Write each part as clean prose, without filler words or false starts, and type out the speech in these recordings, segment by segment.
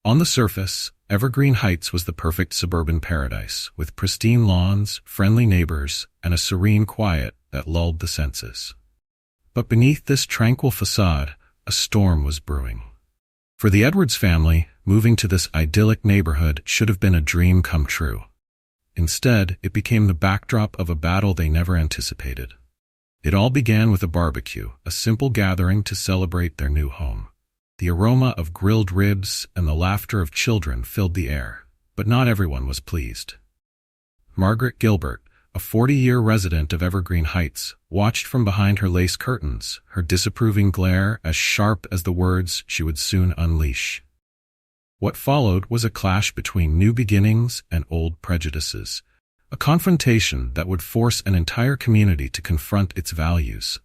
On the surface, Evergreen Heights was the perfect suburban paradise, with pristine lawns, friendly neighbors, and a serene quiet that lulled the senses. But beneath this tranquil facade, a storm was brewing. For the Edwards family, moving to this idyllic neighborhood should have been a dream come true. Instead, it became the backdrop of a battle they never anticipated. It all began with a barbecue, a simple gathering to celebrate their new home. The aroma of grilled ribs and the laughter of children filled the air, but not everyone was pleased. Margaret Gilbert, a 40-year resident of Evergreen Heights, watched from behind her lace curtains, her disapproving glare as sharp as the words she would soon unleash. What followed was a clash between new beginnings and old prejudices, a confrontation that would force an entire community to confront its values.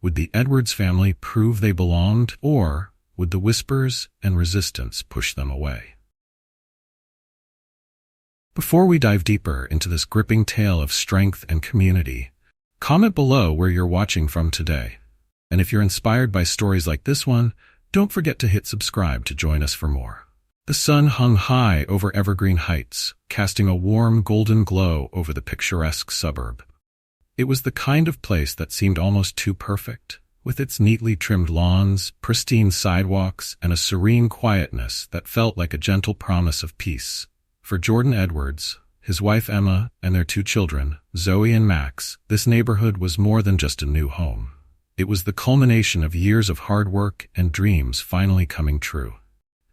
Would the Edwards family prove they belonged, or would the whispers and resistance push them away? Before we dive deeper into this gripping tale of strength and community, comment below where you're watching from today. And if you're inspired by stories like this one, don't forget to hit subscribe to join us for more. The sun hung high over Evergreen Heights, casting a warm golden glow over the picturesque suburb. It was the kind of place that seemed almost too perfect, with its neatly trimmed lawns, pristine sidewalks, and a serene quietness that felt like a gentle promise of peace. For Jordan Edwards, his wife Emma, and their two children, Zoe and Max, this neighborhood was more than just a new home. It was the culmination of years of hard work and dreams finally coming true.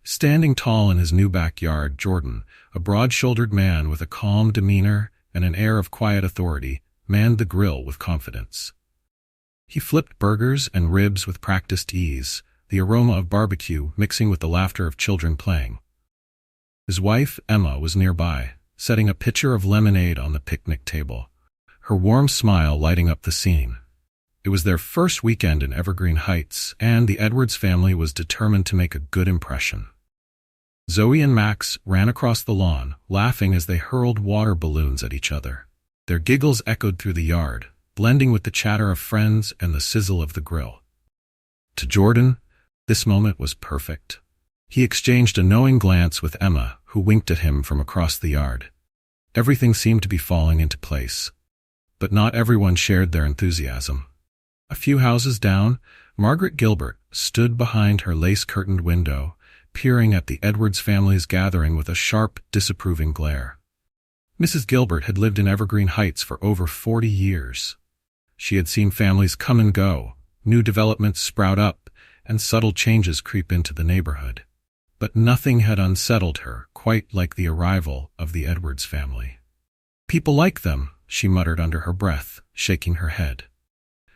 Standing tall in his new backyard, Jordan, a broad-shouldered man with a calm demeanor and an air of quiet authority, manned the grill with confidence. He flipped burgers and ribs with practiced ease, the aroma of barbecue mixing with the laughter of children playing. His wife, Emma, was nearby, setting a pitcher of lemonade on the picnic table, her warm smile lighting up the scene. It was their first weekend in Evergreen Heights, and the Edwards family was determined to make a good impression. Zoe and Max ran across the lawn, laughing as they hurled water balloons at each other. Their giggles echoed through the yard, blending with the chatter of friends and the sizzle of the grill. To Jordan, this moment was perfect. He exchanged a knowing glance with Emma, who winked at him from across the yard. Everything seemed to be falling into place. But not everyone shared their enthusiasm. A few houses down, Margaret Gilbert stood behind her lace-curtained window, peering at the Edwards family's gathering with a sharp, disapproving glare. Mrs. Gilbert had lived in Evergreen Heights for over 40 years. She had seen families come and go, new developments sprout up, and subtle changes creep into the neighborhood. But nothing had unsettled her quite like the arrival of the Edwards family. "People like them," she muttered under her breath, shaking her head.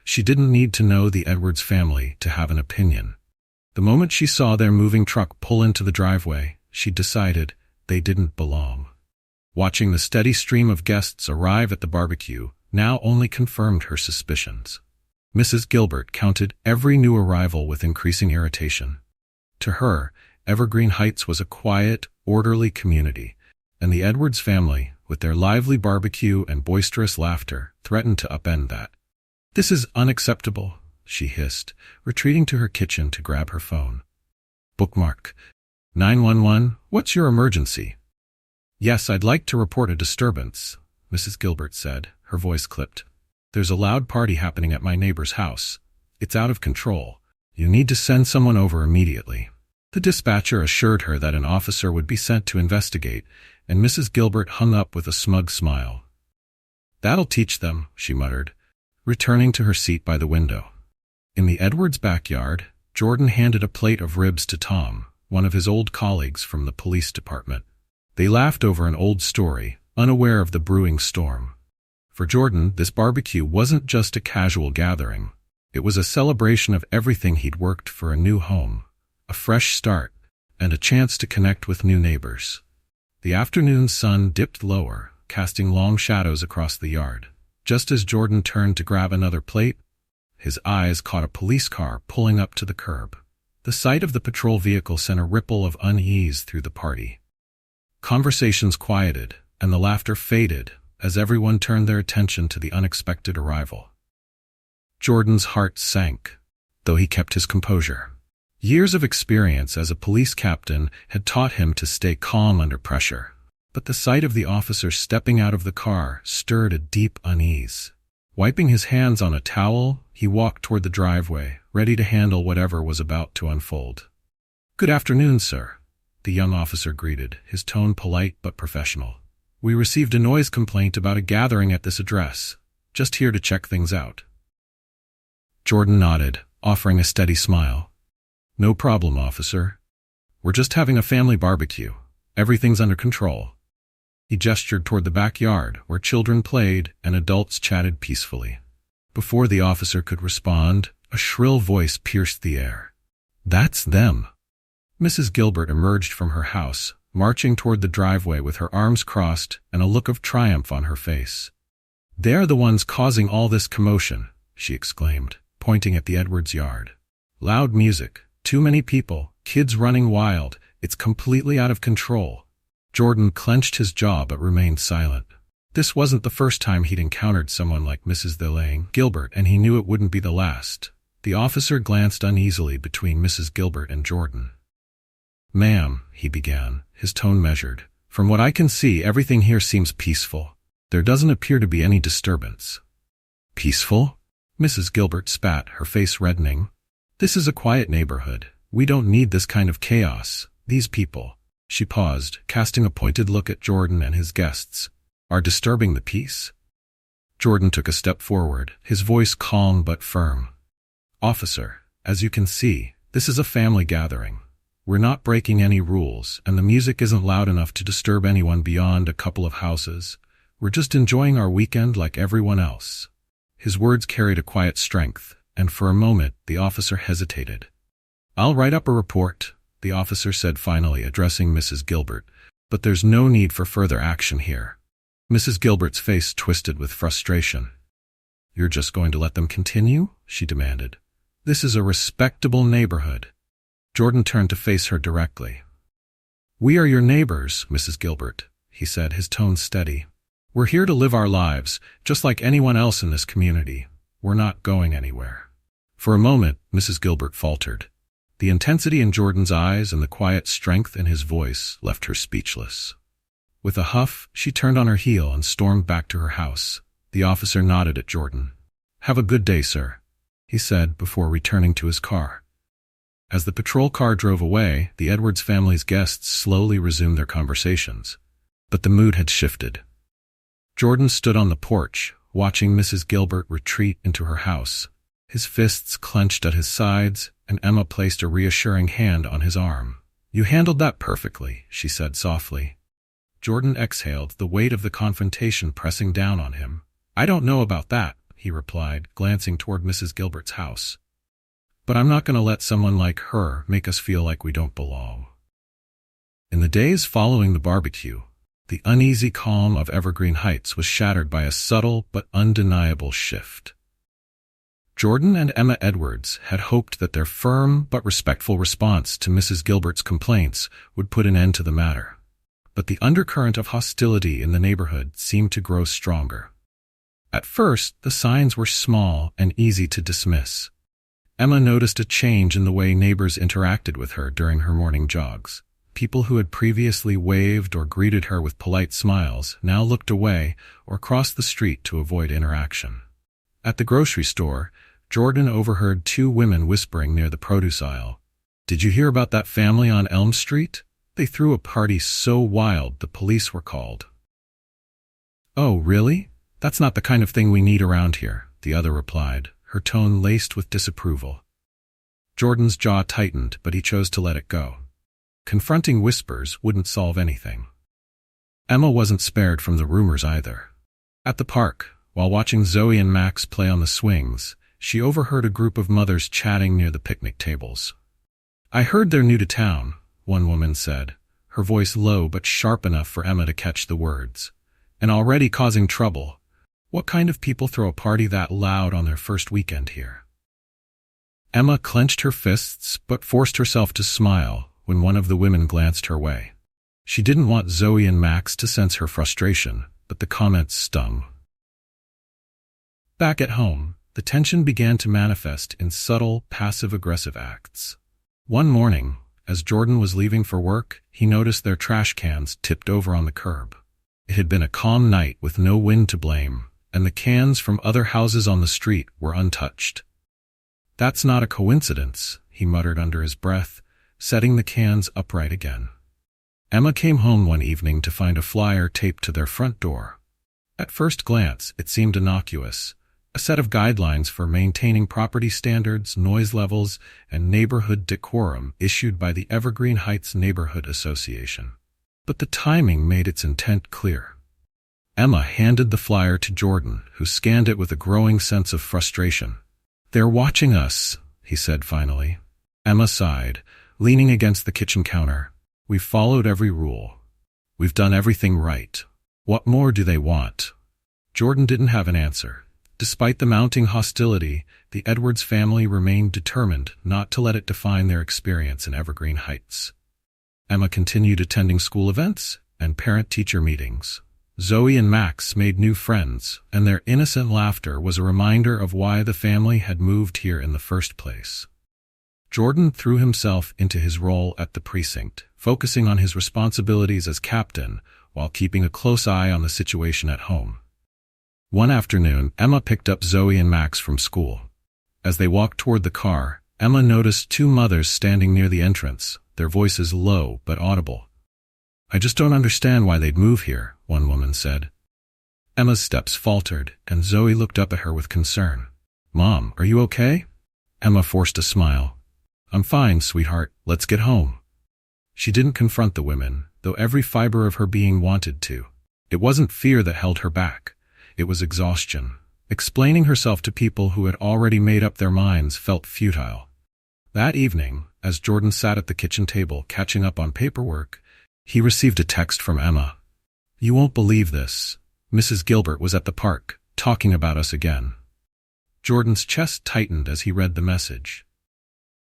She didn't need to know the Edwards family to have an opinion. The moment she saw their moving truck pull into the driveway, she decided they didn't belong. Watching the steady stream of guests arrive at the barbecue now only confirmed her suspicions. Mrs. Gilbert counted every new arrival with increasing irritation. To her, Evergreen Heights was a quiet, orderly community, and the Edwards family, with their lively barbecue and boisterous laughter, threatened to upend that. "This is unacceptable," she hissed, retreating to her kitchen to grab her phone. Bookmark. 911, what's your emergency? "Yes, I'd like to report a disturbance," Mrs. Gilbert said, her voice clipped. "There's a loud party happening at my neighbor's house. It's out of control. You need to send someone over immediately." The dispatcher assured her that an officer would be sent to investigate, and Mrs. Gilbert hung up with a smug smile. "That'll teach them," she muttered, returning to her seat by the window. In the Edwards backyard, Jordan handed a plate of ribs to Tom, one of his old colleagues from the police department. They laughed over an old story, unaware of the brewing storm. For Jordan, this barbecue wasn't just a casual gathering. It was a celebration of everything he'd worked for: a new home, a fresh start, and a chance to connect with new neighbors. The afternoon sun dipped lower, casting long shadows across the yard. Just as Jordan turned to grab another plate, his eyes caught a police car pulling up to the curb. The sight of the patrol vehicle sent a ripple of unease through the party. Conversations quieted, and the laughter faded as everyone turned their attention to the unexpected arrival. Jordan's heart sank, though he kept his composure. Years of experience as a police captain had taught him to stay calm under pressure. But the sight of the officer stepping out of the car stirred a deep unease. Wiping his hands on a towel, he walked toward the driveway, ready to handle whatever was about to unfold. "Good afternoon, sir," the young officer greeted, his tone polite but professional. "We received a noise complaint about a gathering at this address. Just here to check things out." Jordan nodded, offering a steady smile. "No problem, officer. We're just having a family barbecue. Everything's under control." He gestured toward the backyard, where children played and adults chatted peacefully. Before the officer could respond, a shrill voice pierced the air. "That's them." Mrs. Gilbert emerged from her house, marching toward the driveway with her arms crossed and a look of triumph on her face. "They're the ones causing all this commotion," she exclaimed, pointing at the Edwards yard. "Loud music, too many people, kids running wild. It's completely out of control." Jordan clenched his jaw but remained silent. This wasn't the first time he'd encountered someone like Mrs. Gilbert, and he knew it wouldn't be the last. The officer glanced uneasily between Mrs. Gilbert and Jordan. "Ma'am," he began, his tone measured, "from what I can see, everything here seems peaceful. There doesn't appear to be any disturbance." "Peaceful?" Mrs. Gilbert spat, her face reddening. "This is a quiet neighborhood. We don't need this kind of chaos. These people," she paused, casting a pointed look at Jordan and his guests, "are disturbing the peace." Jordan took a step forward, his voice calm but firm. "Officer, as you can see, this is a family gathering. We're not breaking any rules, and the music isn't loud enough to disturb anyone beyond a couple of houses. We're just enjoying our weekend like everyone else." His words carried a quiet strength, and for a moment the officer hesitated. "I'll write up a report," the officer said finally, addressing Mrs. Gilbert, "but there's no need for further action here." Mrs. Gilbert's face twisted with frustration. "You're just going to let them continue?" she demanded. "This is a respectable neighborhood." Jordan turned to face her directly. "We are your neighbors, Mrs. Gilbert," he said, his tone steady. "We're here to live our lives, just like anyone else in this community. We're not going anywhere." For a moment, Mrs. Gilbert faltered. The intensity in Jordan's eyes and the quiet strength in his voice left her speechless. With a huff, she turned on her heel and stormed back to her house. The officer nodded at Jordan. "Have a good day, sir," he said before returning to his car. As the patrol car drove away, the Edwards family's guests slowly resumed their conversations. But the mood had shifted. Jordan stood on the porch, watching Mrs. Gilbert retreat into her house. His fists clenched at his sides, and Emma placed a reassuring hand on his arm. "You handled that perfectly," she said softly. Jordan exhaled, the weight of the confrontation pressing down on him. "I don't know about that," he replied, glancing toward Mrs. Gilbert's house. "But I'm not going to let someone like her make us feel like we don't belong." In the days following the barbecue, the uneasy calm of Evergreen Heights was shattered by a subtle but undeniable shift. Jordan and Emma Edwards had hoped that their firm but respectful response to Mrs. Gilbert's complaints would put an end to the matter. But the undercurrent of hostility in the neighborhood seemed to grow stronger. At first, the signs were small and easy to dismiss. Emma noticed a change in the way neighbors interacted with her during her morning jogs. People who had previously waved or greeted her with polite smiles now looked away or crossed the street to avoid interaction. At the grocery store, Jordan overheard two women whispering near the produce aisle. "Did you hear about that family on Elm Street? They threw a party so wild the police were called." "Oh, really? That's not the kind of thing we need around here," the other replied, her tone laced with disapproval. Jordan's jaw tightened, but he chose to let it go. Confronting whispers wouldn't solve anything. Emma wasn't spared from the rumors either. At the park, while watching Zoe and Max play on the swings, she overheard a group of mothers chatting near the picnic tables. "I heard they're new to town," one woman said, her voice low but sharp enough for Emma to catch the words. "And already causing trouble. What kind of people throw a party that loud on their first weekend here?" Emma clenched her fists but forced herself to smile when one of the women glanced her way. She didn't want Zoe and Max to sense her frustration, but the comments stung. Back at home, the tension began to manifest in subtle, passive-aggressive acts. One morning, as Jordan was leaving for work, he noticed their trash cans tipped over on the curb. It had been a calm night with no wind to blame, and the cans from other houses on the street were untouched. "That's not a coincidence," he muttered under his breath, setting the cans upright again. Emma came home one evening to find a flyer taped to their front door. At first glance, it seemed innocuous, a set of guidelines for maintaining property standards, noise levels, and neighborhood decorum issued by the Evergreen Heights Neighborhood Association. But the timing made its intent clear. Emma handed the flyer to Jordan, who scanned it with a growing sense of frustration. "They're watching us," he said finally. Emma sighed, leaning against the kitchen counter. "We've followed every rule. We've done everything right. What more do they want?" Jordan didn't have an answer. Despite the mounting hostility, the Edwards family remained determined not to let it define their experience in Evergreen Heights. Emma continued attending school events and parent-teacher meetings. Zoe and Max made new friends, and their innocent laughter was a reminder of why the family had moved here in the first place. Jordan threw himself into his role at the precinct, focusing on his responsibilities as captain while keeping a close eye on the situation at home. One afternoon, Emma picked up Zoe and Max from school. As they walked toward the car, Emma noticed two mothers standing near the entrance, their voices low but audible. "I just don't understand why they'd move here," one woman said. Emma's steps faltered, and Zoe looked up at her with concern. "Mom, are you okay?" Emma forced a smile. "I'm fine, sweetheart. Let's get home." She didn't confront the women, though every fiber of her being wanted to. It wasn't fear that held her back. It was exhaustion. Explaining herself to people who had already made up their minds felt futile. That evening, as Jordan sat at the kitchen table catching up on paperwork, he received a text from Emma. "You won't believe this. Mrs. Gilbert was at the park, talking about us again." Jordan's chest tightened as he read the message.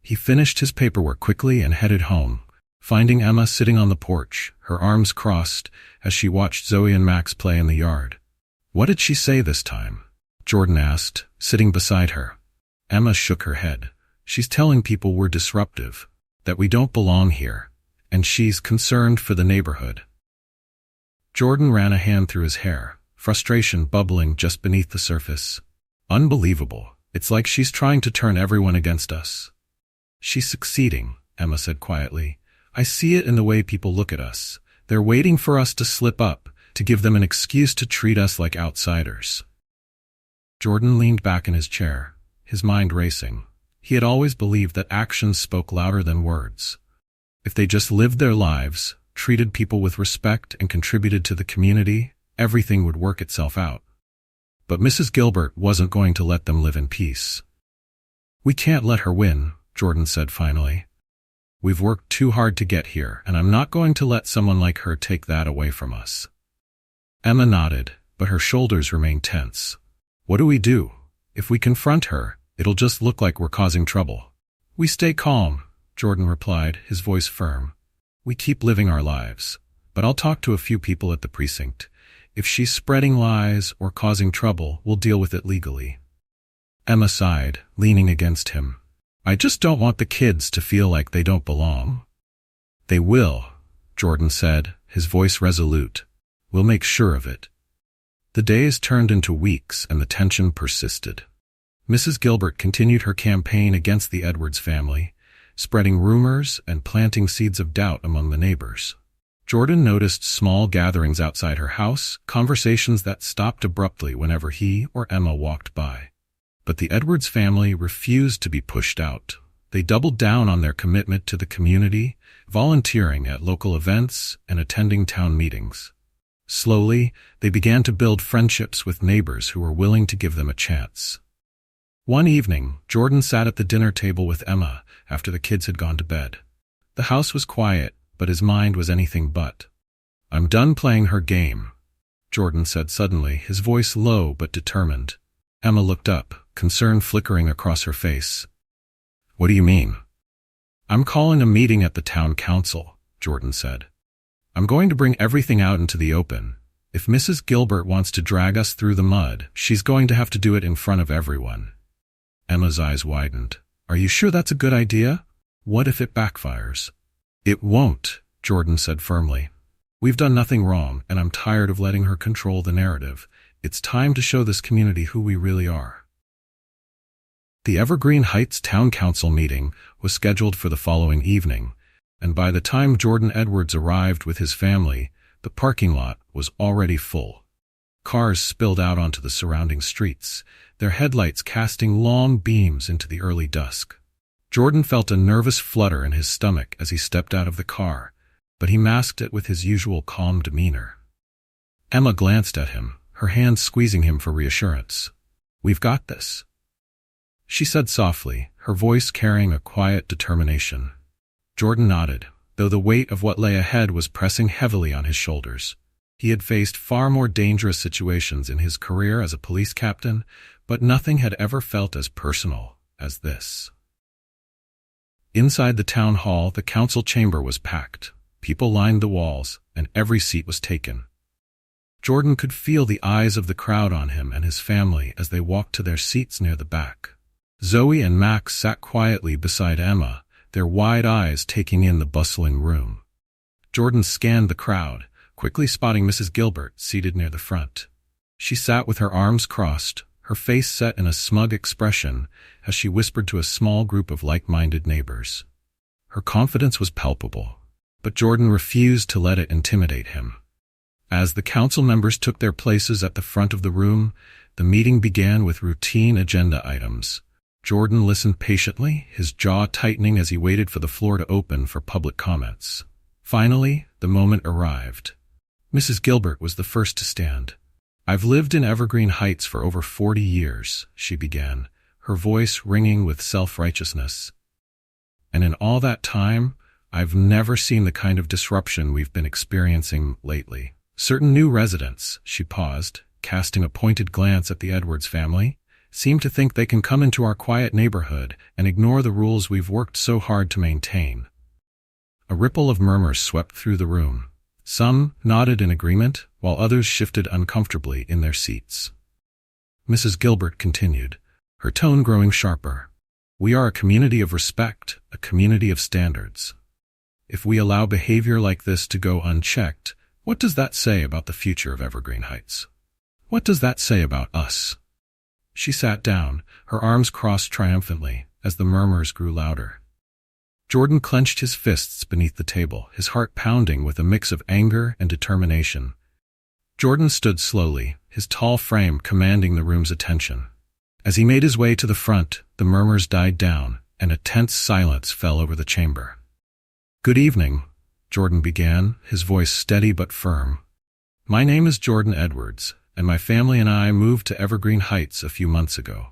He finished his paperwork quickly and headed home, finding Emma sitting on the porch, her arms crossed, as she watched Zoe and Max play in the yard. "What did she say this time?" Jordan asked, sitting beside her. Emma shook her head. "She's telling people we're disruptive, that we don't belong here, and she's concerned for the neighborhood." Jordan ran a hand through his hair, frustration bubbling just beneath the surface. "Unbelievable. It's like she's trying to turn everyone against us." "She's succeeding," Emma said quietly. "I see it in the way people look at us. They're waiting for us to slip up, to give them an excuse to treat us like outsiders." Jordan leaned back in his chair, his mind racing. He had always believed that actions spoke louder than words. If they just lived their lives, treated people with respect, and contributed to the community, everything would work itself out. But Mrs. Gilbert wasn't going to let them live in peace. "We can't let her win," Jordan said finally. "We've worked too hard to get here, and I'm not going to let someone like her take that away from us." Emma nodded, but her shoulders remained tense. "What do we do? If we confront her, it'll just look like we're causing trouble." "We stay calm," Jordan replied, his voice firm. "We keep living our lives, but I'll talk to a few people at the precinct. If she's spreading lies or causing trouble, we'll deal with it legally." Emma sighed, leaning against him. "I just don't want the kids to feel like they don't belong." "They will," Jordan said, his voice resolute. "We'll make sure of it." The days turned into weeks and the tension persisted. Mrs. Gilbert continued her campaign against the Edwards family, spreading rumors and planting seeds of doubt among the neighbors. Jordan noticed small gatherings outside her house, conversations that stopped abruptly whenever he or Emma walked by. But the Edwards family refused to be pushed out. They doubled down on their commitment to the community, volunteering at local events and attending town meetings. Slowly, they began to build friendships with neighbors who were willing to give them a chance. One evening, Jordan sat at the dinner table with Emma after the kids had gone to bed. The house was quiet, but his mind was anything but. "I'm done playing her game," Jordan said suddenly, his voice low but determined. Emma looked up, concern flickering across her face. "What do you mean?" "I'm calling a meeting at the town council," Jordan said. "I'm going to bring everything out into the open. If Mrs. Gilbert wants to drag us through the mud, she's going to have to do it in front of everyone." Emma's eyes widened. "Are you sure that's a good idea? What if it backfires? It won't, Jordan said firmly. We've done nothing wrong, and I'm tired of letting her control the narrative. It's time to show this community who we really are. The Evergreen Heights Town Council meeting was scheduled for the following evening, and by the time Jordan Edwards arrived with his family, the parking lot was already full. Cars spilled out onto the surrounding streets, their headlights casting long beams into the early dusk. Jordan felt a nervous flutter in his stomach as he stepped out of the car, but he masked it with his usual calm demeanor. Emma glanced at him, her hand squeezing him for reassurance. "We've got this," she said softly, her voice carrying a quiet determination. Jordan nodded, though the weight of what lay ahead was pressing heavily on his shoulders. He had faced far more dangerous situations in his career as a police captain, but nothing had ever felt as personal as this. Inside the town hall, the council chamber was packed. People lined the walls, and every seat was taken. Jordan could feel the eyes of the crowd on him and his family as they walked to their seats near the back. Zoe and Max sat quietly beside Emma, their wide eyes taking in the bustling room. Jordan scanned the crowd, quickly spotting Mrs. Gilbert seated near the front. She sat with her arms crossed, her face set in a smug expression as she whispered to a small group of like-minded neighbors. Her confidence was palpable, but Jordan refused to let it intimidate him. As the council members took their places at the front of the room, the meeting began with routine agenda items. Jordan listened patiently, his jaw tightening as he waited for the floor to open for public comments. Finally, the moment arrived. Mrs. Gilbert was the first to stand. "I've lived in Evergreen Heights for over 40 years, she began, her voice ringing with self-righteousness. "And in all that time, I've never seen the kind of disruption we've been experiencing lately. Certain new residents," she paused, casting a pointed glance at the Edwards family, "seem to think they can come into our quiet neighborhood and ignore the rules we've worked so hard to maintain." A ripple of murmurs swept through the room. Some nodded in agreement, while others shifted uncomfortably in their seats. Mrs. Gilbert continued, her tone growing sharper. "We are a community of respect, a community of standards. If we allow behavior like this to go unchecked, what does that say about the future of Evergreen Heights? What does that say about us?" She sat down, her arms crossed triumphantly, as the murmurs grew louder. Jordan clenched his fists beneath the table, his heart pounding with a mix of anger and determination. Jordan stood slowly, his tall frame commanding the room's attention. As he made his way to the front, the murmurs died down, and a tense silence fell over the chamber. "Good evening," Jordan began, his voice steady but firm. "My name is Jordan Edwards, and my family and I moved to Evergreen Heights a few months ago.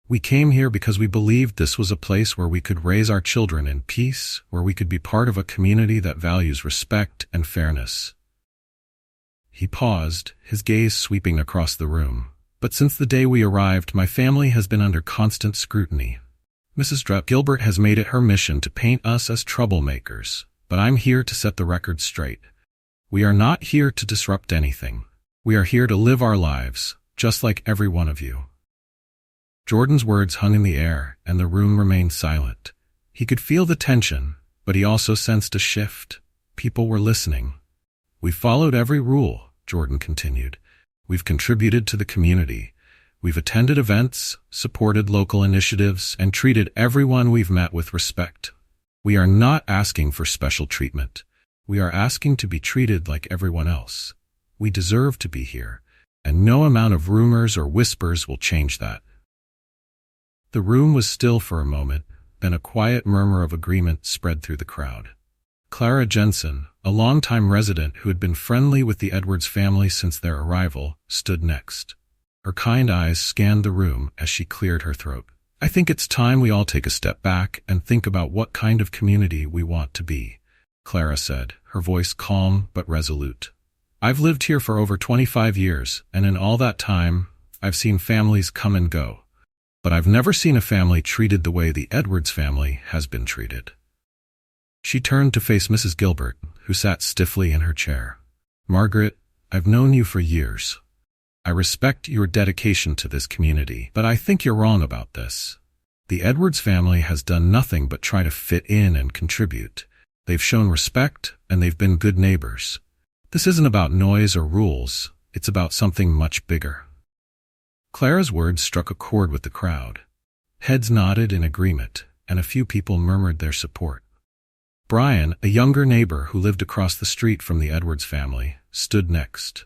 We came here because we believed this was a place where we could raise our children in peace, where we could be part of a community that values respect and fairness." He paused, his gaze sweeping across the room. "But since the day we arrived, my family has been under constant scrutiny. Mrs. Gilbert has made it her mission to paint us as troublemakers, but I'm here to set the record straight. We are not here to disrupt anything. We are here to live our lives, just like every one of you." Jordan's words hung in the air, and the room remained silent. He could feel the tension, but he also sensed a shift. People were listening. "We've followed every rule," Jordan continued. "We've contributed to the community. We've attended events, supported local initiatives, and treated everyone we've met with respect. We are not asking for special treatment. We are asking to be treated like everyone else. We deserve to be here, and no amount of rumors or whispers will change that." The room was still for a moment, then a quiet murmur of agreement spread through the crowd. Clara Jensen, a longtime resident who had been friendly with the Edwards family since their arrival, stood next. Her kind eyes scanned the room as she cleared her throat. "I think it's time we all take a step back and think about what kind of community we want to be," Clara said, her voice calm but resolute. "I've lived here for over 25 years, and in all that time, I've seen families come and go. But I've never seen a family treated the way the Edwards family has been treated." She turned to face Mrs. Gilbert, who sat stiffly in her chair. "Margaret, I've known you for years. I respect your dedication to this community, but I think you're wrong about this. The Edwards family has done nothing but try to fit in and contribute. They've shown respect, and they've been good neighbors. This isn't about noise or rules. It's about something much bigger." Clara's words struck a chord with the crowd. Heads nodded in agreement, and a few people murmured their support. Brian, a younger neighbor who lived across the street from the Edwards family, stood next.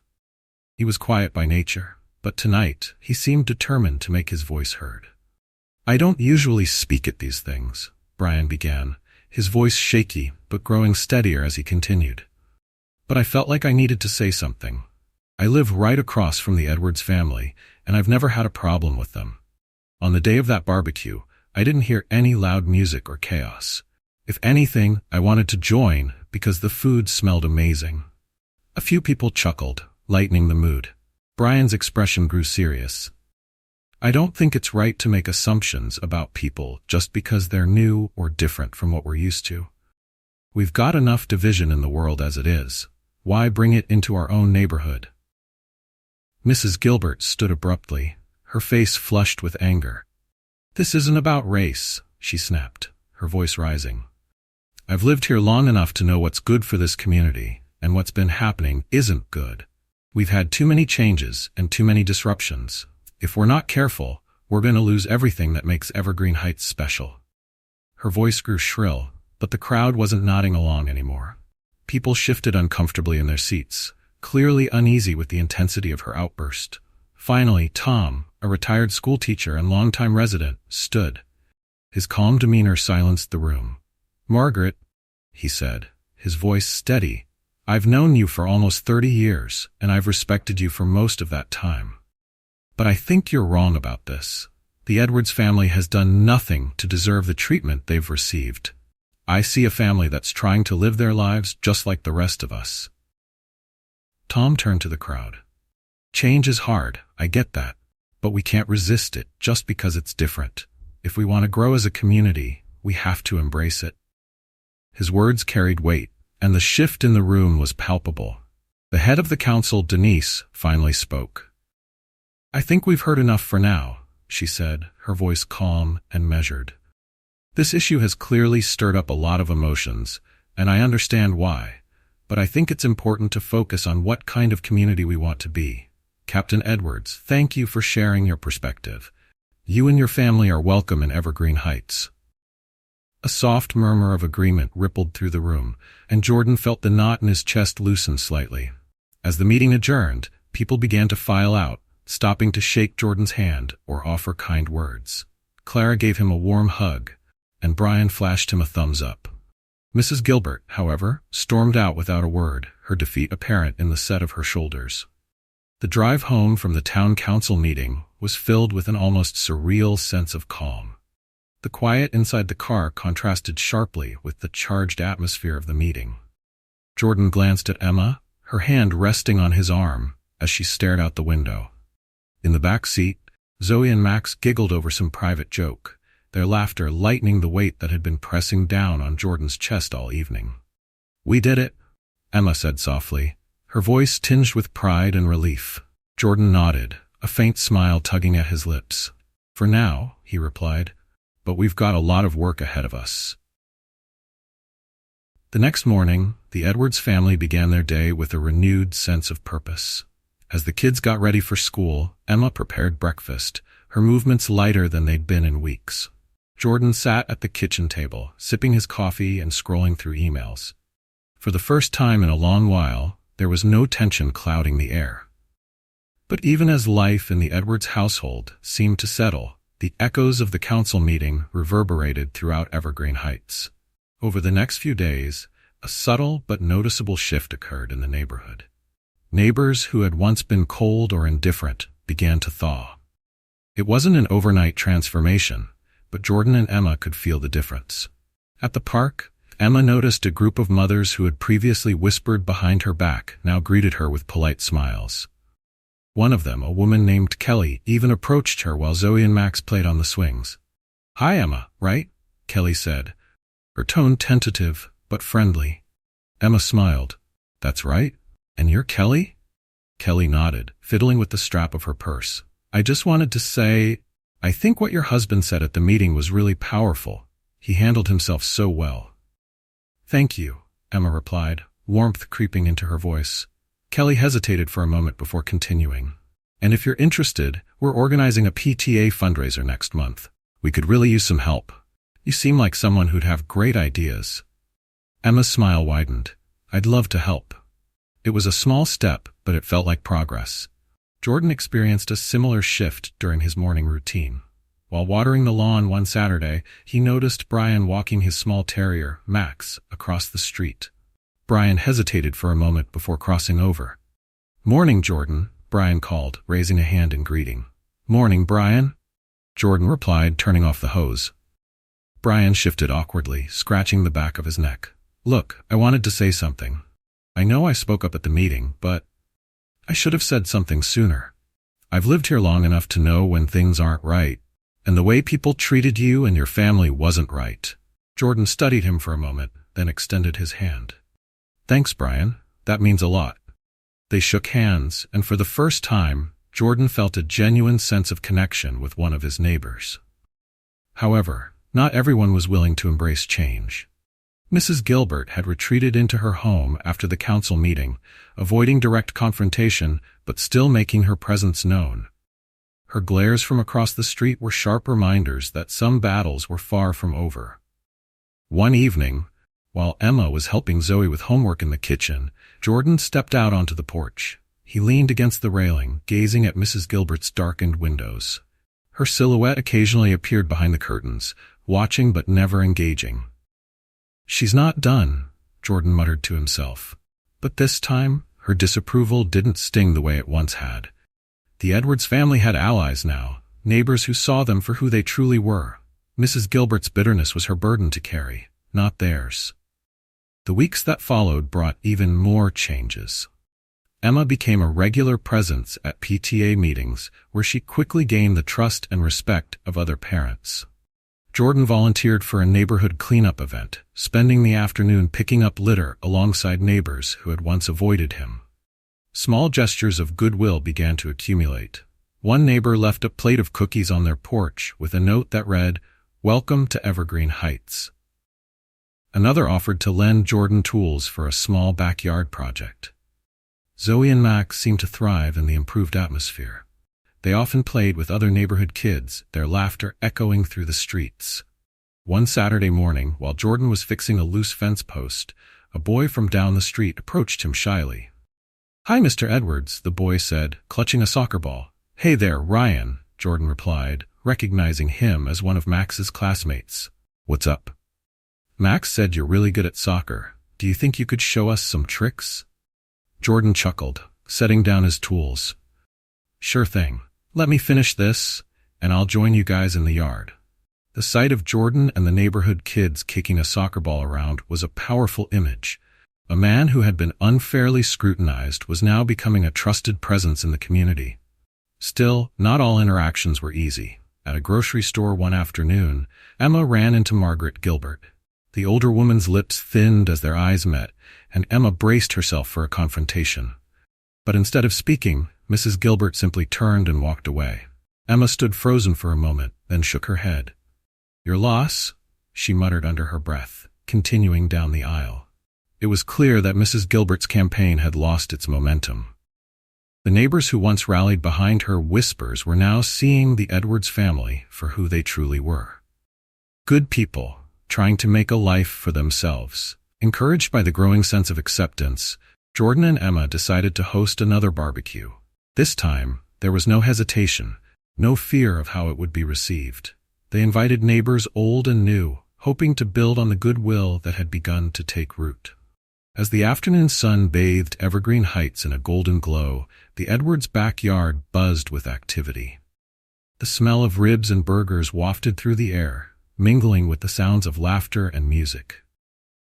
He was quiet by nature, but tonight he seemed determined to make his voice heard. "I don't usually speak at these things," Brian began, his voice shaky but growing steadier as he continued. "But I felt like I needed to say something. I live right across from the Edwards family, and I've never had a problem with them. On the day of that barbecue, I didn't hear any loud music or chaos. If anything, I wanted to join because the food smelled amazing." A few people chuckled, lightening the mood. Brian's expression grew serious. "I don't think it's right to make assumptions about people just because they're new or different from what we're used to. We've got enough division in the world as it is. Why bring it into our own neighborhood?" Mrs. Gilbert stood abruptly, her face flushed with anger. "This isn't about race," she snapped, her voice rising. "I've lived here long enough to know what's good for this community, and what's been happening isn't good. We've had too many changes and too many disruptions. If we're not careful, we're going to lose everything that makes Evergreen Heights special." Her voice grew shrill, but the crowd wasn't nodding along anymore. People shifted uncomfortably in their seats, clearly uneasy with the intensity of her outburst. Finally, Tom, a retired schoolteacher and longtime resident, stood. His calm demeanor silenced the room. "Margaret," he said, his voice steady, "I've known you for almost 30 years, and I've respected you for most of that time. But I think you're wrong about this. The Edwards family has done nothing to deserve the treatment they've received. I see a family that's trying to live their lives just like the rest of us." Tom turned to the crowd. "Change is hard, I get that, but we can't resist it just because it's different. If we want to grow as a community, we have to embrace it." His words carried weight, and the shift in the room was palpable. The head of the council, Denise, finally spoke. "I think we've heard enough for now," she said, her voice calm and measured. "This issue has clearly stirred up a lot of emotions, and I understand why. But I think it's important to focus on what kind of community we want to be. Captain Edwards, thank you for sharing your perspective. You and your family are welcome in Evergreen Heights." A soft murmur of agreement rippled through the room, and Jordan felt the knot in his chest loosen slightly. As the meeting adjourned, people began to file out, stopping to shake Jordan's hand or offer kind words. Clara gave him a warm hug, and Brian flashed him a thumbs up. Mrs. Gilbert, however, stormed out without a word, her defeat apparent in the set of her shoulders. The drive home from the town council meeting was filled with an almost surreal sense of calm. The quiet inside the car contrasted sharply with the charged atmosphere of the meeting. Jordan glanced at Emma, her hand resting on his arm, as she stared out the window. In the back seat, Zoe and Max giggled over some private joke, their laughter lightening the weight that had been pressing down on Jordan's chest all evening. "We did it," Emma said softly, her voice tinged with pride and relief. Jordan nodded, a faint smile tugging at his lips. "For now," he replied, "but we've got a lot of work ahead of us." The next morning, the Edwards family began their day with a renewed sense of purpose. As the kids got ready for school, Emma prepared breakfast, her movements lighter than they'd been in weeks. Jordan sat at the kitchen table, sipping his coffee and scrolling through emails. For the first time in a long while, there was no tension clouding the air. But even as life in the Edwards household seemed to settle, the echoes of the council meeting reverberated throughout Evergreen Heights. Over the next few days, a subtle but noticeable shift occurred in the neighborhood. Neighbors who had once been cold or indifferent began to thaw. It wasn't an overnight transformation, but Jordan and Emma could feel the difference. At the park, Emma noticed a group of mothers who had previously whispered behind her back now greeted her with polite smiles. One of them, a woman named Kelly, even approached her while Zoe and Max played on the swings. "Hi, Emma, right?" Kelly said, her tone tentative but friendly. Emma smiled. "That's right. And you're Kelly?" Kelly nodded, fiddling with the strap of her purse. "I just wanted to say..." I think what your husband said at the meeting was really powerful. He handled himself so well. Thank you, Emma replied, warmth creeping into her voice. Kelly hesitated for a moment before continuing. And if you're interested, we're organizing a PTA fundraiser next month. We could really use some help. You seem like someone who'd have great ideas. Emma's smile widened. I'd love to help. It was a small step, but it felt like progress. Jordan experienced a similar shift during his morning routine. While watering the lawn one Saturday, he noticed Brian walking his small terrier, Max, across the street. Brian hesitated for a moment before crossing over. Morning, Jordan, Brian called, raising a hand in greeting. Morning, Brian, Jordan replied, turning off the hose. Brian shifted awkwardly, scratching the back of his neck. Look, I wanted to say something. I know I spoke up at the meeting, but I should have said something sooner. I've lived here long enough to know when things aren't right, and the way people treated you and your family wasn't right. Jordan studied him for a moment, then extended his hand. Thanks, Brian. That means a lot. They shook hands, and for the first time, Jordan felt a genuine sense of connection with one of his neighbors. However, not everyone was willing to embrace change. Mrs. Gilbert had retreated into her home after the council meeting, avoiding direct confrontation but still making her presence known. Her glares from across the street were sharp reminders that some battles were far from over. One evening, while Emma was helping Zoe with homework in the kitchen, Jordan stepped out onto the porch. He leaned against the railing, gazing at Mrs. Gilbert's darkened windows. Her silhouette occasionally appeared behind the curtains, watching but never engaging. She's not done, Jordan muttered to himself. But this time, her disapproval didn't sting the way it once had. The Edwards family had allies now, neighbors who saw them for who they truly were. Mrs. Gilbert's bitterness was her burden to carry, not theirs. The weeks that followed brought even more changes. Emma became a regular presence at PTA meetings, where she quickly gained the trust and respect of other parents. Jordan volunteered for a neighborhood cleanup event, spending the afternoon picking up litter alongside neighbors who had once avoided him. Small gestures of goodwill began to accumulate. One neighbor left a plate of cookies on their porch with a note that read, "Welcome to Evergreen Heights." Another offered to lend Jordan tools for a small backyard project. Zoe and Max seemed to thrive in the improved atmosphere. They often played with other neighborhood kids, their laughter echoing through the streets. One Saturday morning, while Jordan was fixing a loose fence post, a boy from down the street approached him shyly. "Hi, Mr. Edwards," the boy said, clutching a soccer ball. "Hey there, Ryan," Jordan replied, recognizing him as one of Max's classmates. "What's up?" "Max said you're really good at soccer. Do you think you could show us some tricks?" Jordan chuckled, setting down his tools. "Sure thing. Let me finish this, and I'll join you guys in the yard." The sight of Jordan and the neighborhood kids kicking a soccer ball around was a powerful image. A man who had been unfairly scrutinized was now becoming a trusted presence in the community. Still, not all interactions were easy. At a grocery store one afternoon, Emma ran into Margaret Gilbert. The older woman's lips thinned as their eyes met, and Emma braced herself for a confrontation. But instead of speaking, Mrs. Gilbert simply turned and walked away. Emma stood frozen for a moment, then shook her head. "Your loss?" she muttered under her breath, continuing down the aisle. It was clear that Mrs. Gilbert's campaign had lost its momentum. The neighbors who once rallied behind her whispers were now seeing the Edwards family for who they truly were. Good people, trying to make a life for themselves. Encouraged by the growing sense of acceptance, Jordan and Emma decided to host another barbecue. This time, there was no hesitation, no fear of how it would be received. They invited neighbors old and new, hoping to build on the goodwill that had begun to take root. As the afternoon sun bathed Evergreen Heights in a golden glow, the Edwards' backyard buzzed with activity. The smell of ribs and burgers wafted through the air, mingling with the sounds of laughter and music.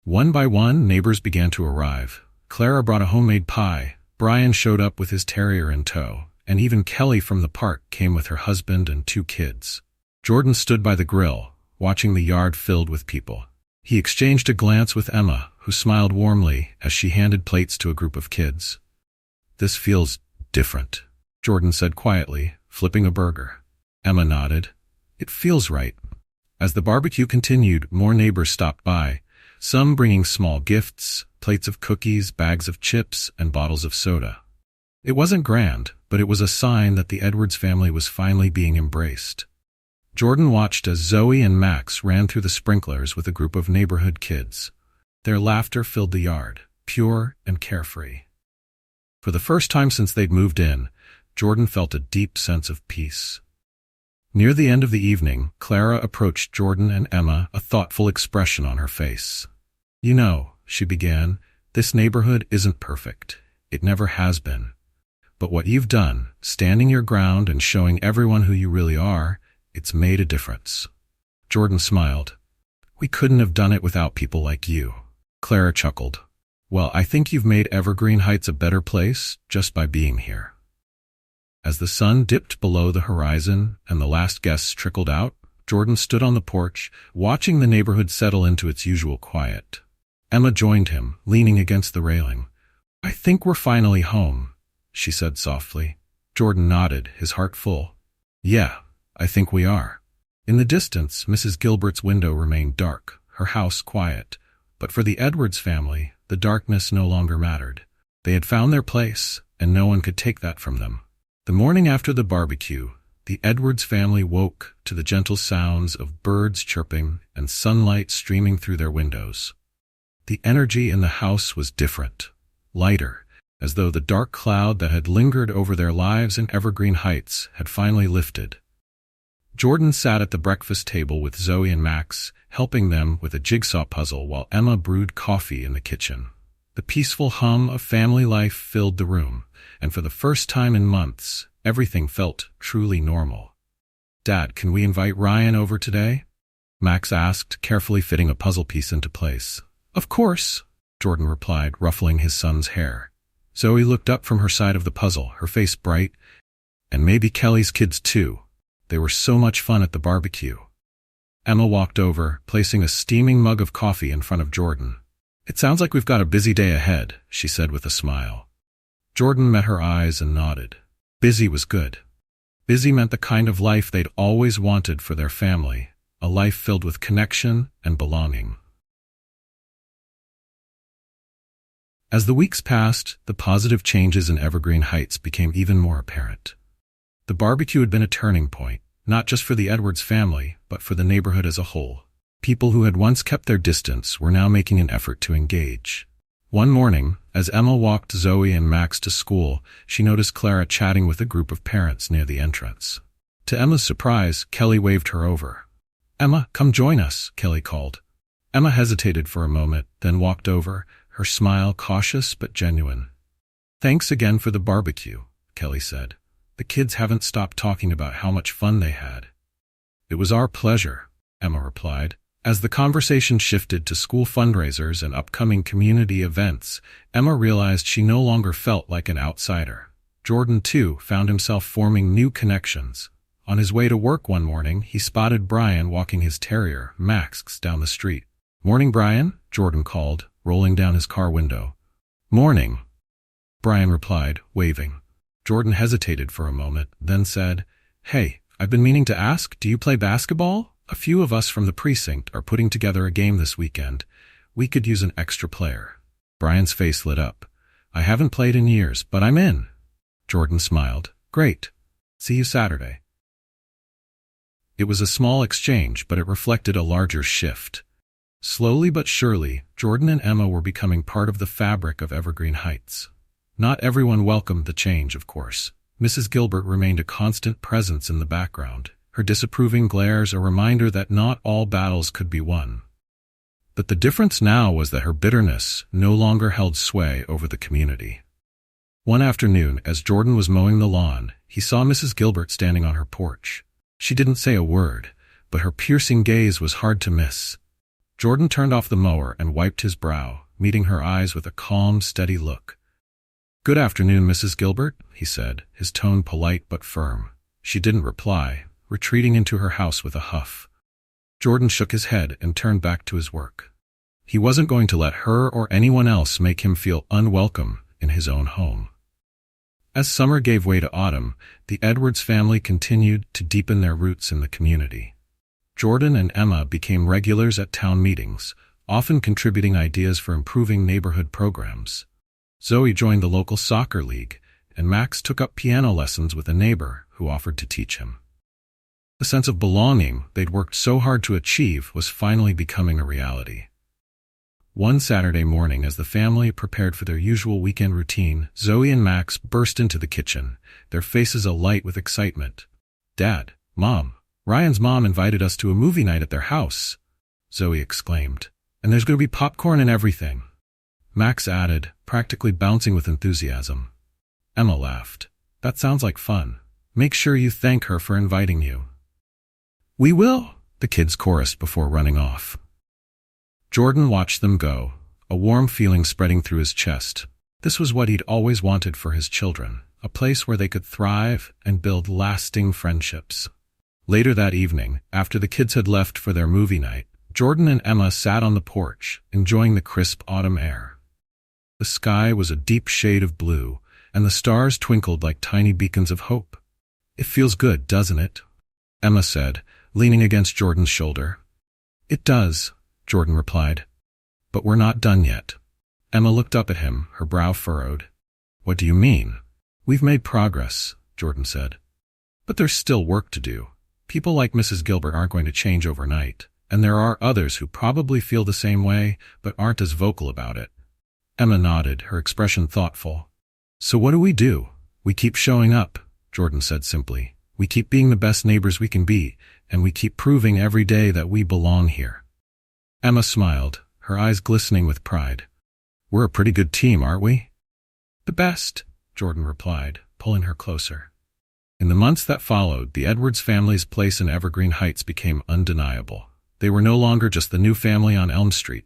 One by one, neighbors began to arrive. Clara brought a homemade pie, Brian showed up with his terrier in tow, and even Kelly from the park came with her husband and 2 kids. Jordan stood by the grill, watching the yard filled with people. He exchanged a glance with Emma, who smiled warmly as she handed plates to a group of kids. "This feels different," Jordan said quietly, flipping a burger. Emma nodded, It feels right. As the barbecue continued, more neighbors stopped by, some bringing small gifts, plates of cookies, bags of chips, and bottles of soda. It wasn't grand, but it was a sign that the Edwards family was finally being embraced. Jordan watched as Zoe and Max ran through the sprinklers with a group of neighborhood kids. Their laughter filled the yard, pure and carefree. For the first time since they'd moved in, Jordan felt a deep sense of peace. Near the end of the evening, Clara approached Jordan and Emma, a thoughtful expression on her face. "You know," she began, "this neighborhood isn't perfect. It never has been. But what you've done, standing your ground and showing everyone who you really are, it's made a difference." Jordan smiled. "We couldn't have done it without people like you." Clara chuckled. "Well, I think you've made Evergreen Heights a better place just by being here." As the sun dipped below the horizon and the last guests trickled out, Jordan stood on the porch, watching the neighborhood settle into its usual quiet. Emma joined him, leaning against the railing. "I think we're finally home," she said softly. Jordan nodded, his heart full. "Yeah, I think we are." In the distance, Mrs. Gilbert's window remained dark, her house quiet. But for the Edwards family, the darkness no longer mattered. They had found their place, and no one could take that from them. The morning after the barbecue, the Edwards family woke to the gentle sounds of birds chirping and sunlight streaming through their windows. The energy in the house was different, lighter, as though the dark cloud that had lingered over their lives in Evergreen Heights had finally lifted. Jordan sat at the breakfast table with Zoe and Max, helping them with a jigsaw puzzle while Emma brewed coffee in the kitchen. The peaceful hum of family life filled the room, and for the first time in months, everything felt truly normal. "Dad, can we invite Ryan over today?" Max asked, carefully fitting a puzzle piece into place. "Of course," Jordan replied, ruffling his son's hair. Zoe looked up from her side of the puzzle, her face bright. "And maybe Kelly's kids too. They were so much fun at the barbecue." Emma walked over, placing a steaming mug of coffee in front of Jordan. "It sounds like we've got a busy day ahead," she said with a smile. Jordan met her eyes and nodded. Busy was good. Busy meant the kind of life they'd always wanted for their family, a life filled with connection and belonging. As the weeks passed, the positive changes in Evergreen Heights became even more apparent. The barbecue had been a turning point, not just for the Edwards family, but for the neighborhood as a whole. People who had once kept their distance were now making an effort to engage. One morning, as Emma walked Zoe and Max to school, she noticed Clara chatting with a group of parents near the entrance. To Emma's surprise, Kelly waved her over. "Emma, come join us," Kelly called. Emma hesitated for a moment, then walked over, her smile cautious but genuine. "Thanks again for the barbecue," Kelly said. "The kids haven't stopped talking about how much fun they had." "It was our pleasure," Emma replied. As the conversation shifted to school fundraisers and upcoming community events, Emma realized she no longer felt like an outsider. Jordan, too, found himself forming new connections. On his way to work one morning, he spotted Brian walking his terrier, Max, down the street. "Morning, Brian," Jordan called, rolling down his car window. "Morning," Brian replied, waving. Jordan hesitated for a moment, then said, "Hey, I've been meaning to ask, do you play basketball? A few of us from the precinct are putting together a game this weekend. We could use an extra player." Brian's face lit up. "I haven't played in years, but I'm in." Jordan smiled. "Great. See you Saturday." It was a small exchange, but it reflected a larger shift. Slowly but surely, Jordan and Emma were becoming part of the fabric of Evergreen Heights. Not everyone welcomed the change, of course. Mrs. Gilbert remained a constant presence in the background, her disapproving glares a reminder that not all battles could be won. But the difference now was that her bitterness no longer held sway over the community. One afternoon, as Jordan was mowing the lawn, he saw Mrs. Gilbert standing on her porch. She didn't say a word, but her piercing gaze was hard to miss. Jordan turned off the mower and wiped his brow, meeting her eyes with a calm, steady look. "Good afternoon, Mrs. Gilbert," he said, his tone polite but firm. She didn't reply, retreating into her house with a huff. Jordan shook his head and turned back to his work. He wasn't going to let her or anyone else make him feel unwelcome in his own home. As summer gave way to autumn, the Edwards family continued to deepen their roots in the community. Jordan and Emma became regulars at town meetings, often contributing ideas for improving neighborhood programs. Zoe joined the local soccer league, and Max took up piano lessons with a neighbor who offered to teach him. The sense of belonging they'd worked so hard to achieve was finally becoming a reality. One Saturday morning, as the family prepared for their usual weekend routine, Zoe and Max burst into the kitchen, their faces alight with excitement. "Dad, Mom, Ryan's mom invited us to a movie night at their house," Zoe exclaimed. "And there's going to be popcorn and everything," Max added, practically bouncing with enthusiasm. Emma laughed. "That sounds like fun. Make sure you thank her for inviting you." "We will," the kids chorused before running off. Jordan watched them go, a warm feeling spreading through his chest. This was what he'd always wanted for his children, a place where they could thrive and build lasting friendships. Later that evening, after the kids had left for their movie night, Jordan and Emma sat on the porch, enjoying the crisp autumn air. The sky was a deep shade of blue, and the stars twinkled like tiny beacons of hope. "It feels good, doesn't it?" Emma said, leaning against Jordan's shoulder. "It does," Jordan replied. "But we're not done yet." Emma looked up at him, her brow furrowed. "What do you mean?" "We've made progress," Jordan said. "But there's still work to do. People like Mrs. Gilbert aren't going to change overnight, and there are others who probably feel the same way, but aren't as vocal about it." Emma nodded, her expression thoughtful. "So what do? We keep showing up," Jordan said simply. "We keep being the best neighbors we can be, and we keep proving every day that we belong here." Emma smiled, her eyes glistening with pride. "We're a pretty good team, aren't we?" "The best," Jordan replied, pulling her closer. In the months that followed, the Edwards family's place in Evergreen Heights became undeniable. They were no longer just the new family on Elm Street.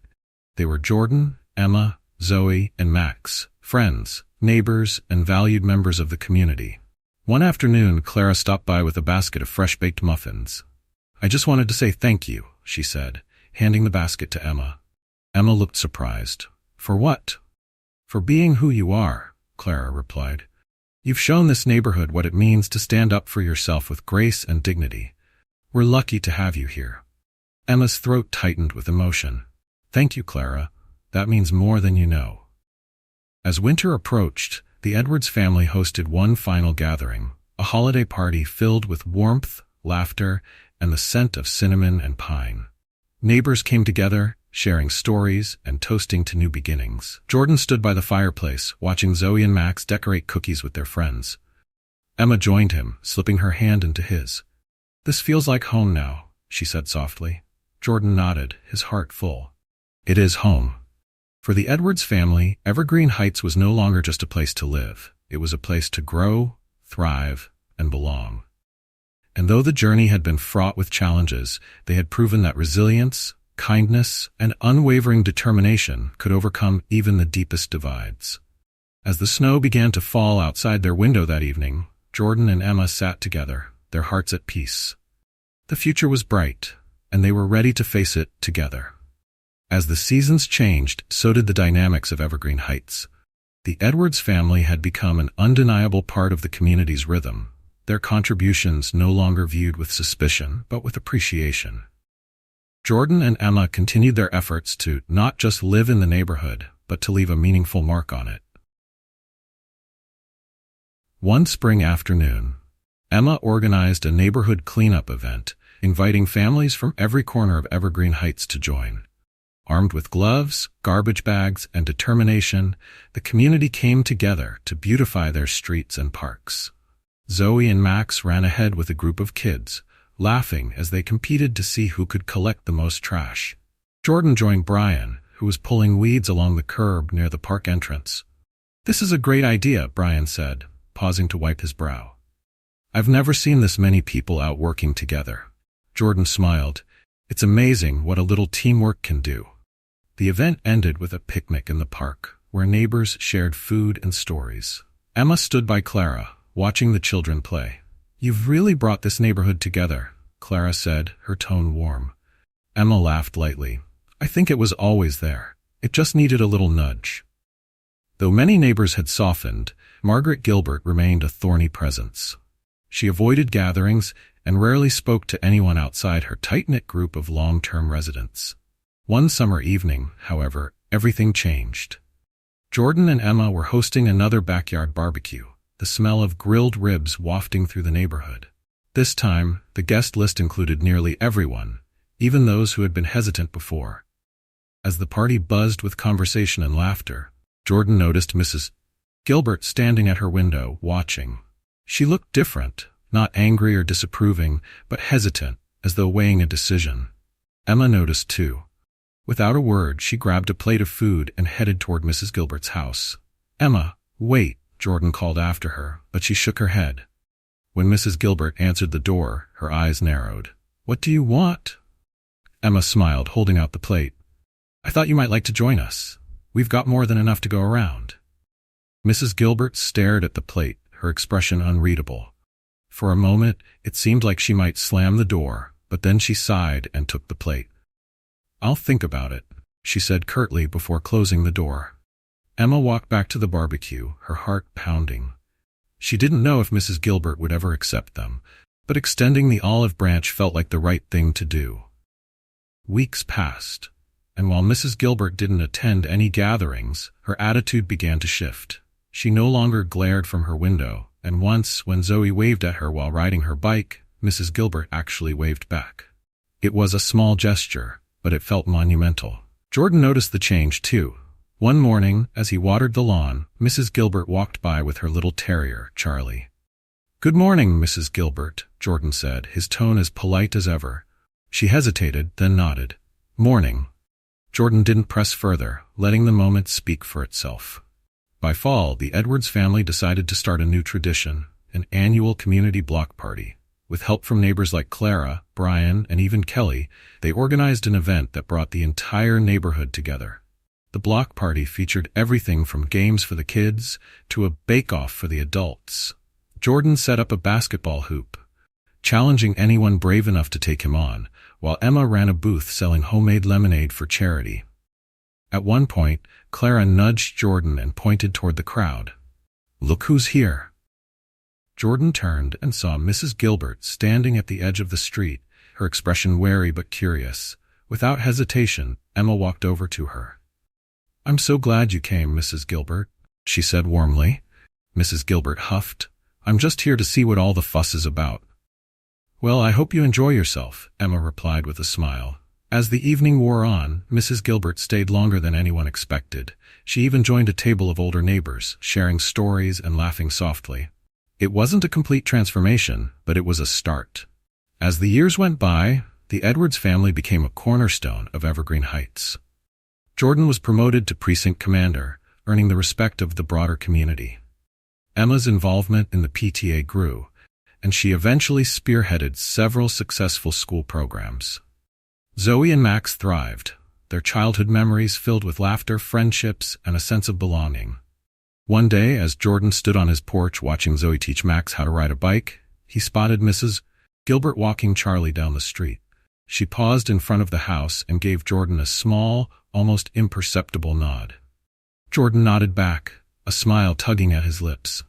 They were Jordan, Emma, Zoe, and Max, friends, neighbors, and valued members of the community. One afternoon, Clara stopped by with a basket of fresh-baked muffins. "I just wanted to say thank you," she said, handing the basket to Emma. Emma looked surprised. "For what?" "For being who you are," Clara replied. "You've shown this neighborhood what it means to stand up for yourself with grace and dignity. We're lucky to have you here." Emma's throat tightened with emotion. "Thank you, Clara. That means more than you know." As winter approached, the Edwards family hosted one final gathering, a holiday party filled with warmth, laughter, and the scent of cinnamon and pine. Neighbors came together, sharing stories and toasting to new beginnings. Jordan stood by the fireplace, watching Zoe and Max decorate cookies with their friends. Emma joined him, slipping her hand into his. "This feels like home now," she said softly. Jordan nodded, his heart full. "It is home." For the Edwards family, Evergreen Heights was no longer just a place to live. It was a place to grow, thrive, and belong. And though the journey had been fraught with challenges, they had proven that resilience, kindness, and unwavering determination could overcome even the deepest divides. As the snow began to fall outside their window that evening, Jordan and Emma sat together, their hearts at peace. The future was bright, and they were ready to face it together. As the seasons changed, so did the dynamics of Evergreen Heights. The Edwards family had become an undeniable part of the community's rhythm, their contributions no longer viewed with suspicion, but with appreciation. Jordan and Emma continued their efforts to not just live in the neighborhood, but to leave a meaningful mark on it. One spring afternoon, Emma organized a neighborhood cleanup event, inviting families from every corner of Evergreen Heights to join. Armed with gloves, garbage bags, and determination, the community came together to beautify their streets and parks. Zoe and Max ran ahead with a group of kids, laughing as they competed to see who could collect the most trash. Jordan joined Brian, who was pulling weeds along the curb near the park entrance. "This is a great idea," Brian said, pausing to wipe his brow. "I've never seen this many people out working together." Jordan smiled. "It's amazing what a little teamwork can do." The event ended with a picnic in the park, where neighbors shared food and stories. Emma stood by Clara, watching the children play. "You've really brought this neighborhood together," Clara said, her tone warm. Emma laughed lightly. "I think it was always there. It just needed a little nudge." Though many neighbors had softened, Margaret Gilbert remained a thorny presence. She avoided gatherings and rarely spoke to anyone outside her tight-knit group of long-term residents. One summer evening, however, everything changed. Jordan and Emma were hosting another backyard barbecue, the smell of grilled ribs wafting through the neighborhood. This time, the guest list included nearly everyone, even those who had been hesitant before. As the party buzzed with conversation and laughter, Jordan noticed Mrs. Gilbert standing at her window, watching. She looked different, not angry or disapproving, but hesitant, as though weighing a decision. Emma noticed too. Without a word, she grabbed a plate of food and headed toward Mrs. Gilbert's house. "Emma, wait," Jordan called after her, but she shook her head. When Mrs. Gilbert answered the door, her eyes narrowed. "What do you want?" Emma smiled, holding out the plate. "I thought you might like to join us. We've got more than enough to go around." Mrs. Gilbert stared at the plate, her expression unreadable. For a moment, it seemed like she might slam the door, but then she sighed and took the plate. "I'll think about it," she said curtly before closing the door. Emma walked back to the barbecue, her heart pounding. She didn't know if Mrs. Gilbert would ever accept them, but extending the olive branch felt like the right thing to do. Weeks passed, and while Mrs. Gilbert didn't attend any gatherings, her attitude began to shift. She no longer glared from her window, and once, when Zoe waved at her while riding her bike, Mrs. Gilbert actually waved back. It was a small gesture, but it felt monumental. Jordan noticed the change, too. One morning, as he watered the lawn, Mrs. Gilbert walked by with her little terrier, Charlie. "Good morning, Mrs. Gilbert," Jordan said, his tone as polite as ever. She hesitated, then nodded. "Morning." Jordan didn't press further, letting the moment speak for itself. By fall, the Edwards family decided to start a new tradition, an annual community block party. With help from neighbors like Clara, Brian, and even Kelly, they organized an event that brought the entire neighborhood together. The block party featured everything from games for the kids to a bake-off for the adults. Jordan set up a basketball hoop, challenging anyone brave enough to take him on, while Emma ran a booth selling homemade lemonade for charity. At one point, Clara nudged Jordan and pointed toward the crowd. "Look who's here." Jordan turned and saw Mrs. Gilbert standing at the edge of the street, her expression wary but curious. Without hesitation, Emma walked over to her. "I'm so glad you came, Mrs. Gilbert," she said warmly. Mrs. Gilbert huffed. "I'm just here to see what all the fuss is about." "Well, I hope you enjoy yourself," Emma replied with a smile. As the evening wore on, Mrs. Gilbert stayed longer than anyone expected. She even joined a table of older neighbors, sharing stories and laughing softly. It wasn't a complete transformation, but it was a start. As the years went by, the Edwards family became a cornerstone of Evergreen Heights. Jordan was promoted to precinct commander, earning the respect of the broader community. Emma's involvement in the PTA grew, and she eventually spearheaded several successful school programs. Zoe and Max thrived, their childhood memories filled with laughter, friendships, and a sense of belonging. One day, as Jordan stood on his porch watching Zoe teach Max how to ride a bike, he spotted Mrs. Gilbert walking Charlie down the street. She paused in front of the house and gave Jordan a small, almost imperceptible nod. Jordan nodded back, a smile tugging at his lips.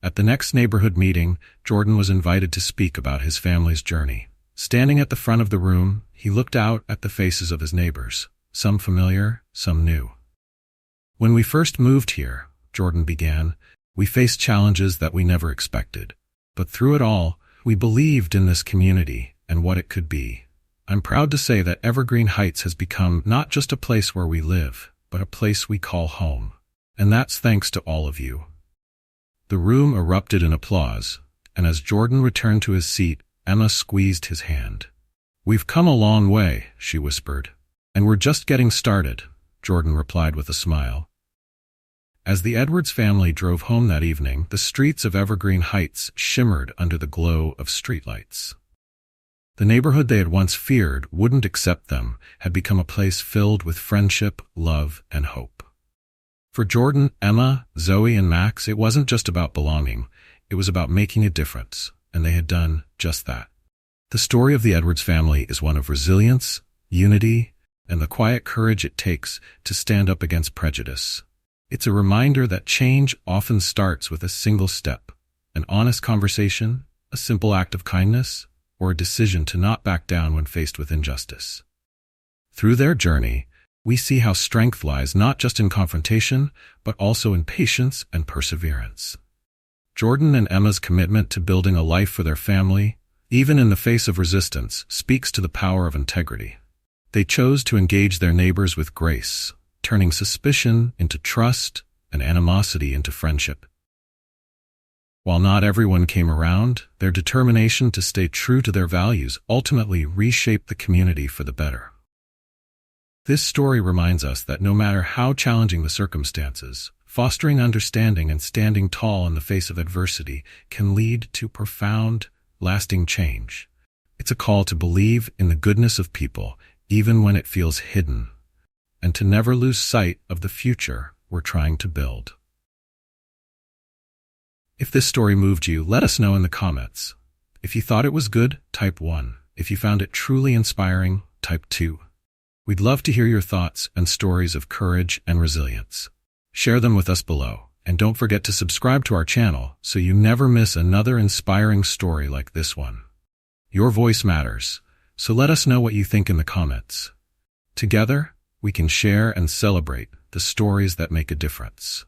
At the next neighborhood meeting, Jordan was invited to speak about his family's journey. Standing at the front of the room, he looked out at the faces of his neighbors, some familiar, some new. "When we first moved here," Jordan began, "we faced challenges that we never expected. But through it all, we believed in this community and what it could be. I'm proud to say that Evergreen Heights has become not just a place where we live, but a place we call home. And that's thanks to all of you." The room erupted in applause, and as Jordan returned to his seat, Emma squeezed his hand. "We've come a long way," she whispered. "And we're just getting started," Jordan replied with a smile. As the Edwards family drove home that evening, the streets of Evergreen Heights shimmered under the glow of streetlights. The neighborhood they had once feared wouldn't accept them had become a place filled with friendship, love, and hope. For Jordan, Emma, Zoe, and Max, it wasn't just about belonging. It was about making a difference, and they had done just that. The story of the Edwards family is one of resilience, unity, and the quiet courage it takes to stand up against prejudice. It's a reminder that change often starts with a single step, an honest conversation, a simple act of kindness, or a decision to not back down when faced with injustice. Through their journey, we see how strength lies not just in confrontation, but also in patience and perseverance. Jordan and Emma's commitment to building a life for their family, even in the face of resistance, speaks to the power of integrity. They chose to engage their neighbors with grace, turning suspicion into trust and animosity into friendship. While not everyone came around, their determination to stay true to their values ultimately reshaped the community for the better. This story reminds us that no matter how challenging the circumstances, fostering understanding and standing tall in the face of adversity can lead to profound, lasting change. It's a call to believe in the goodness of people, even when it feels hidden, and to never lose sight of the future we're trying to build. If this story moved you, let us know in the comments. If you thought it was good, type 1. If you found it truly inspiring, type 2. We'd love to hear your thoughts and stories of courage and resilience. Share them with us below, and don't forget to subscribe to our channel so you never miss another inspiring story like this one. Your voice matters, so let us know what you think in the comments. Together, we can share and celebrate the stories that make a difference.